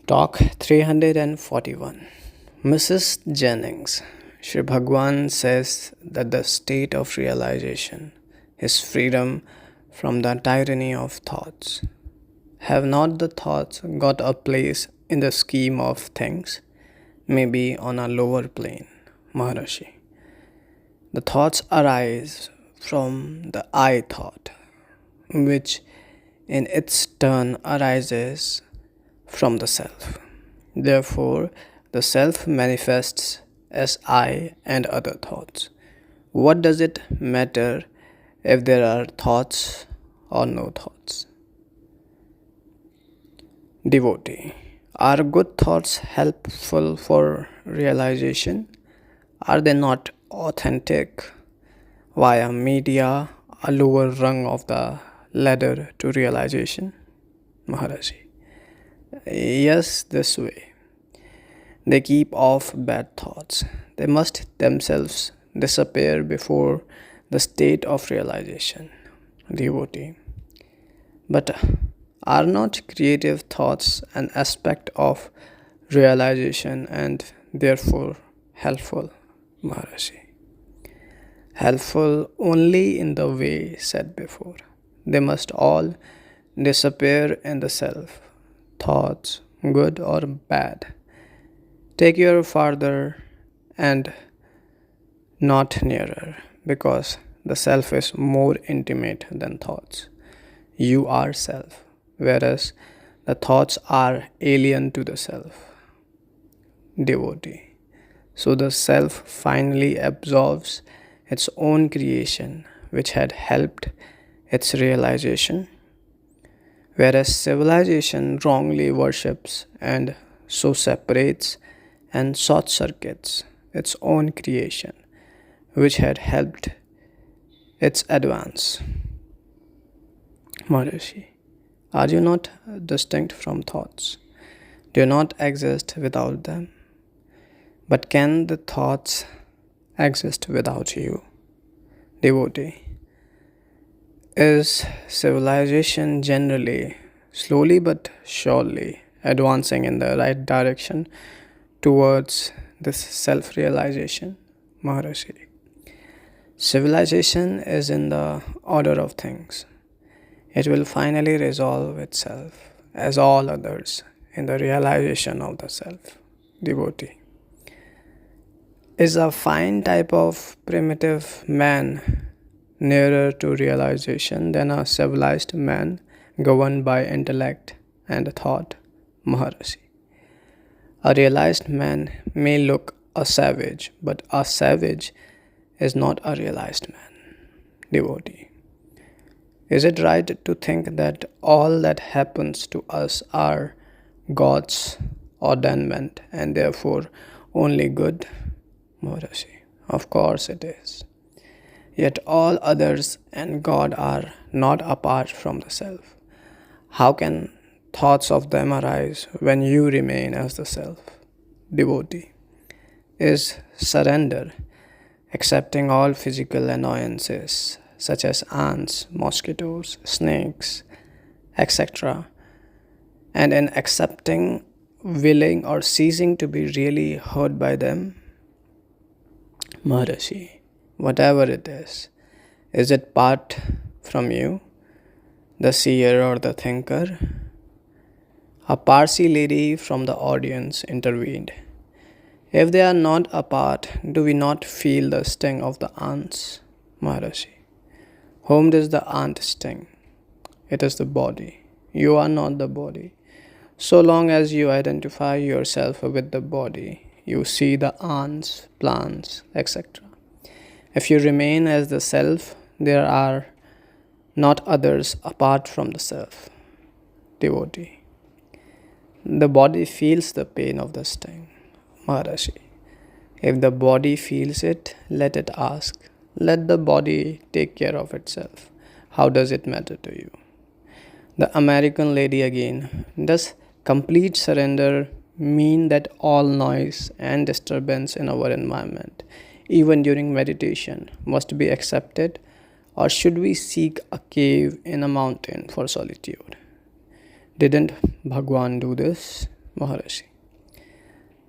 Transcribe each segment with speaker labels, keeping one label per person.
Speaker 1: Talk 341. Mrs. Jennings. Sri Bhagwan says that the state of realization is freedom from the tyranny of thoughts. Have not the thoughts got a place in the scheme of things? Maybe on a lower plane, Maharshi. The thoughts arise from the I thought, which in its turn arises from the self. Therefore, the self manifests as I and other thoughts. What does it matter if there are thoughts or no thoughts? Devotee. Are good thoughts helpful for realization? Are they not authentic via media, a lower rung of the ladder to realization? Maharaji. Yes, this way. They keep off bad thoughts. They must themselves disappear before the state of realization. Devotee. But are not creative thoughts an aspect of realization and therefore helpful? Maharaji. Helpful only in the way said before. They must all disappear in the self. Thoughts, good or bad. Take your farther and not nearer, because the self is more intimate than thoughts. You are self, whereas the thoughts are alien to the self. Devotee. So the self finally absorbs its own creation, which had helped its realization, whereas civilization wrongly worships and so separates and short circuits its own creation, which had helped its advance. Maharishi, are you not distinct from thoughts? Do you not exist without them? But can the thoughts exist without you? Devotee. Is civilization generally, slowly but surely, advancing in the right direction towards this self realization? Maharishi. Civilization is in the order of things. It will finally resolve itself, as all others, in the realization of the self. Devotee. Is a fine type of primitive man nearer to realization than a civilized man governed by intellect and thought? Maharishi. A realized man may look a savage, but a savage is not a realized man. Devotee. Is it right to think that all that happens to us are God's ordainment and therefore only good? Maharishi. Of course it is. Yet all others and God are not apart from the self. How can thoughts of them arise when you remain as the self? Devotee. Is surrender, accepting all physical annoyances such as ants, mosquitoes, snakes, etc., and in accepting, willing, or ceasing to be really hurt by them? Maharishi. Whatever it is it part from you, the seer or the thinker? A Parsi lady from the audience intervened. If they are not apart, do we not feel the sting of the ants? Maharishi. Whom does the ant sting? It is the body. You are not the body. So long as you identify yourself with the body, you see the ants, plants, etc. If you remain as the self, there are not others apart from the self. Devotee. The body feels the pain of the sting. Maharishi. If the body feels it, let it ask. Let the body take care of itself. How does it matter to you? The American lady again. Does complete surrender mean that all noise and disturbance in our environment, even during meditation, must be accepted? Or should we seek a cave in a mountain for solitude? Didn't Bhagwan do this? Maharshi.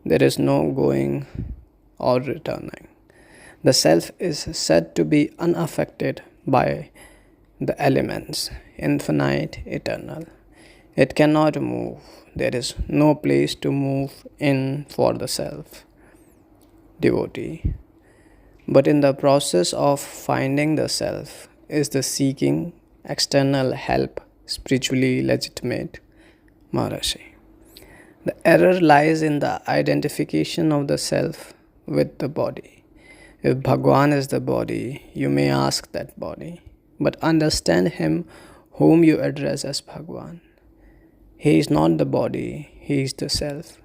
Speaker 1: There is no going or returning. The self is said to be unaffected by the elements, infinite, eternal. It cannot move. There is no place to move in for the self, devotee. But in the process of finding the self, is the seeking external help spiritually legitimate? Maharashi. The error lies in the identification of the self with the body. If Bhagwan is the body, you may ask that body, but understand him whom you address as Bhagwan. He is not the body, he is the self.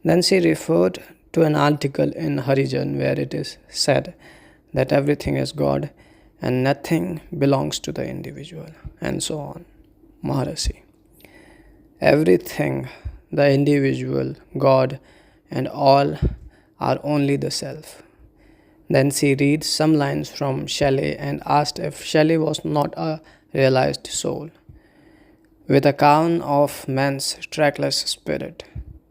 Speaker 1: Then she referred to an article in Harijan where it is said that everything is God and nothing belongs to the individual, and so on. Maharashi. Everything, the individual, God, and all are only the self. Then she reads some lines from Shelley and asked if Shelley was not a realized soul. With a crown of man's trackless spirit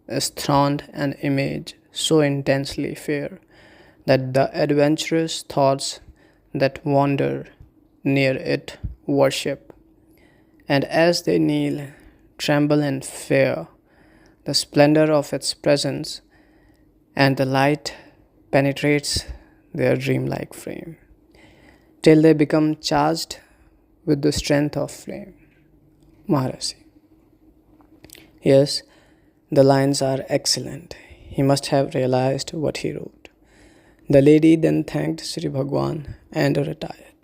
Speaker 1: is throned an image so intensely fair that the adventurous thoughts that wander near it worship, and as they kneel, tremble and fear the splendor of its presence, and the light penetrates their dreamlike frame, till they become charged with the strength of flame. Maharashi. Yes, the lines are excellent. He must have realized what he wrote. The lady then thanked Sri Bhagwan and retired.